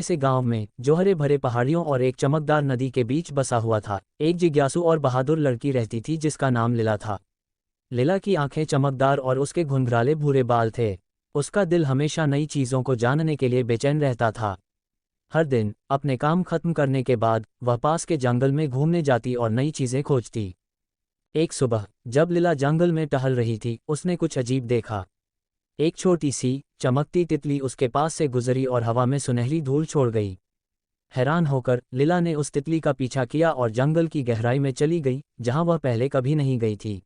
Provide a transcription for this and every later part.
से गांव में, जो हरे भरे पहाड़ियों और एक चमकदार नदी के बीच बसा हुआ था, एक जिज्ञासु और बहादुर लड़की रहती थी जिसका नाम लीला था। लीला की आंखें चमकदार और उसके घुंघराले भूरे बाल थे। उसका दिल हमेशा नई चीज़ों को जानने के लिए बेचैन रहता था। हर दिन अपने काम खत्म करने के बाद वह पास के जंगल में घूमने जाती और नई चीज़ें खोजती। एक सुबह जब लीला जंगल में टहल रही थी, उसने कुछ अजीब देखा। एक छोटी सी चमकती तितली उसके पास से गुजरी और हवा में सुनहरी धूल छोड़ गई। हैरान होकर लीला ने उस तितली का पीछा किया और जंगल की गहराई में चली गई, जहां वह पहले कभी नहीं गई थी।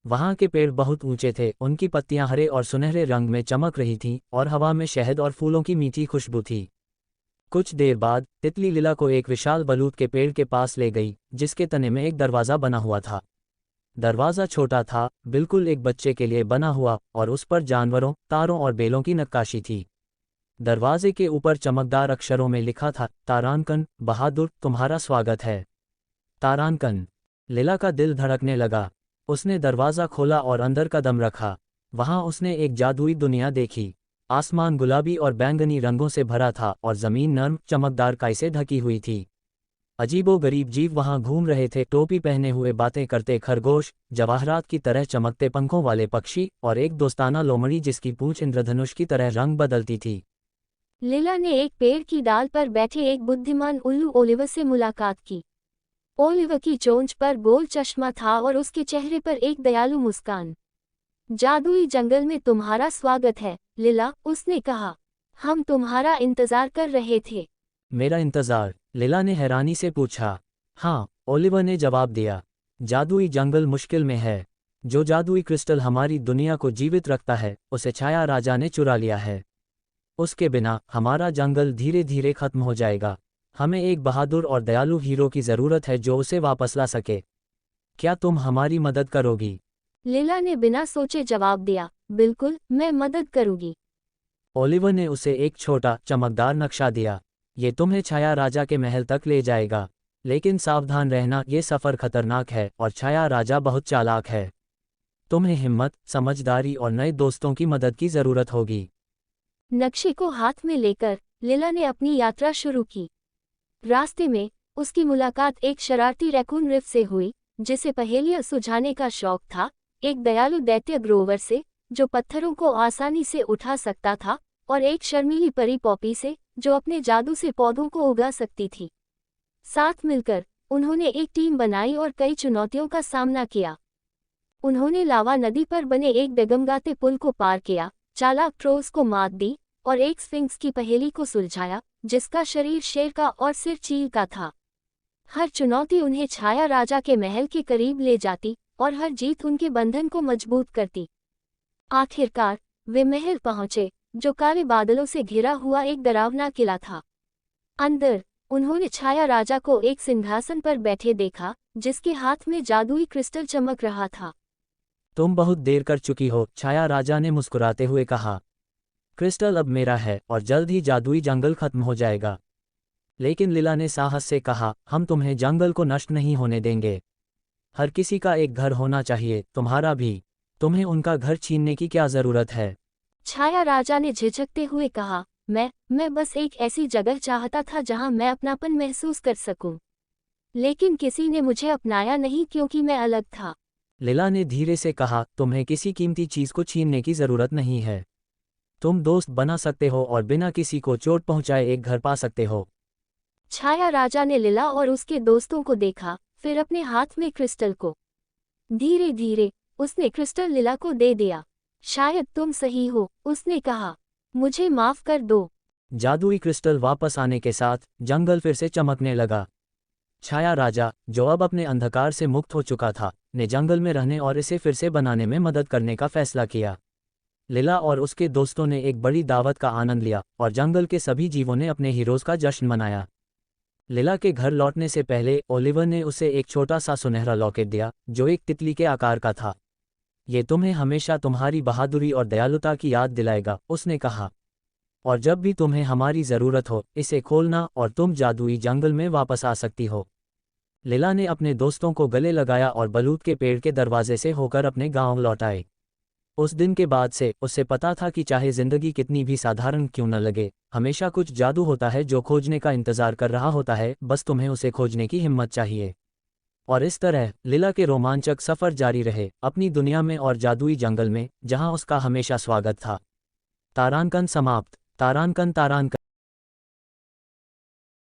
वहां के पेड़ बहुत ऊंचे थे, उनकी पत्तियां हरे और सुनहरे रंग में चमक रही थीं और हवा में शहद और फूलों की मीठी खुशबू थी। कुछ देर बाद तितली लीला को एक विशाल बलूत के पेड़ के पास ले गई, जिसके तने में एक दरवाज़ा बना हुआ था। दरवाज़ा छोटा था, बिल्कुल एक बच्चे के लिए बना हुआ, और उस पर जानवरों, तारों और बेलों की नक्काशी थी। दरवाजे के ऊपर चमकदार अक्षरों में लिखा था, तारांकन बहादुर, तुम्हारा स्वागत है। तारांकन। लीला का दिल धड़कने लगा। उसने दरवाज़ा खोला और अंदर कदम रखा। वहां उसने एक जादुई दुनिया देखी। आसमान गुलाबी और बैंगनी रंगों से भरा था और ज़मीन नर्म चमकदार काई से ढकी हुई थी। अजीबोगरीब जीव वहां घूम रहे थे, टोपी पहने हुए बातें करते खरगोश, जवाहरात की तरह चमकते पंखों वाले पक्षी और एक दोस्ताना लोमड़ी जिसकी पूंछ इंद्रधनुष की तरह रंग बदलती थी। लीला ने एक पेड़ की डाल पर बैठे एक बुद्धिमान उल्लू ओलिवर से मुलाकात की। ओलिवर की चोंच पर गोल चश्मा था और उसके चेहरे पर एक दयालु मुस्कान। जादुई जंगल में तुम्हारा स्वागत है, लीला, उसने कहा। हम तुम्हारा इंतजार कर रहे थे। मेरा इंतजार? लीला ने हैरानी से पूछा। हाँ, ओलिवर ने जवाब दिया। जादुई जंगल मुश्किल में है। जो जादुई क्रिस्टल हमारी दुनिया को जीवित रखता है, उसे छाया राजा ने चुरा लिया है। उसके बिना हमारा जंगल धीरे धीरे खत्म हो जाएगा। हमें एक बहादुर और दयालु हीरो की ज़रूरत है जो उसे वापस ला सके। क्या तुम हमारी मदद करोगी? लीला ने बिना सोचे जवाब दिया, बिल्कुल, मैं मदद करूंगी। ओलिवर ने उसे एक छोटा चमकदार नक्शा दिया। ये तुम्हें छाया राजा के महल तक ले जाएगा। लेकिन सावधान रहना, ये सफ़र खतरनाक है और छाया राजा बहुत चालाक है। तुम्हें हिम्मत, समझदारी और नए दोस्तों की मदद की ज़रूरत होगी। नक्शे को हाथ में लेकर लीला ने अपनी यात्रा शुरू की। रास्ते में उसकी मुलाकात एक शरारती रैकून रिफ से हुई, जिसे पहेलियां सुलझाने का शौक था, एक दयालु दैत्य ग्रोवर से, जो पत्थरों को आसानी से उठा सकता था, और एक शर्मीली परी पॉपी से, जो अपने जादू से पौधों को उगा सकती थी। साथ मिलकर उन्होंने एक टीम बनाई और कई चुनौतियों का सामना किया। उन्होंने लावा नदी पर बने एक डगमगाते पुल को पार किया, चालाक ट्रोल्स को मात दी, और एक स्फिंक्स की पहेली को सुलझाया, जिसका शरीर शेर का और सिर चील का था। हर चुनौती उन्हें छाया राजा के महल के करीब ले जाती, और हर जीत उनके बंधन को मजबूत करती। आखिरकार वे महल पहुंचे, जो काले बादलों से घिरा हुआ एक डरावना किला था। अंदर उन्होंने छाया राजा को एक सिंहासन पर बैठे देखा, जिसके हाथ में जादुई क्रिस्टल चमक रहा था। तुम बहुत देर कर चुकी हो, छाया राजा ने मुस्कुराते हुए कहा। क्रिस्टल अब मेरा है और जल्द ही जादुई जंगल खत्म हो जाएगा। लेकिन लीला ने साहस से कहा, हम तुम्हें जंगल को नष्ट नहीं होने देंगे। हर किसी का एक घर होना चाहिए, तुम्हारा भी। तुम्हें उनका घर छीनने की क्या ज़रूरत है? छाया राजा ने झिझकते हुए कहा, मैं बस एक ऐसी जगह चाहता था जहां मैं अपनापन महसूस कर सकूं। लेकिन किसी ने मुझे अपनाया नहीं क्योंकि मैं अलग था। लीला ने धीरे से कहा, तुम्हें किसी कीमती चीज़ को छीनने की ज़रूरत नहीं है। तुम दोस्त बना सकते हो और बिना किसी को चोट पहुंचाए एक घर पा सकते हो। छाया राजा ने लीला और उसके दोस्तों को देखा, फिर अपने हाथ में क्रिस्टल को। धीरे धीरे उसने क्रिस्टल लीला को दे दिया। शायद तुम सही हो, उसने कहा। मुझे माफ कर दो। जादुई क्रिस्टल वापस आने के साथ जंगल फिर से चमकने लगा। छाया राजा, जो अब अपने अंधकार से मुक्त हो चुका था, ने जंगल में रहने और इसे फिर से बनाने में मदद करने का फैसला किया। लीला और उसके दोस्तों ने एक बड़ी दावत का आनंद लिया और जंगल के सभी जीवों ने अपने हीरोज़ का जश्न मनाया। लीला के घर लौटने से पहले ओलिवर ने उसे एक छोटा सा सुनहरा लॉकेट दिया, जो एक तितली के आकार का था। ये तुम्हें हमेशा तुम्हारी बहादुरी और दयालुता की याद दिलाएगा, उसने कहा। और जब भी तुम्हें हमारी ज़रूरत हो, इसे खोलना और तुम जादुई जंगल में वापस आ सकती हो। लीला ने अपने दोस्तों को गले लगाया और बलूत के पेड़ के दरवाजे से होकर अपने गांव लौट आए। उस दिन के बाद से उसे पता था कि चाहे जिंदगी कितनी भी साधारण क्यों न लगे, हमेशा कुछ जादू होता है जो खोजने का इंतजार कर रहा होता है, बस तुम्हें उसे खोजने की हिम्मत चाहिए। और इस तरह लिला के रोमांचक सफ़र जारी रहे, अपनी दुनिया में और जादुई जंगल में, जहां उसका हमेशा स्वागत था। तारांकन समाप्त। तारांकन।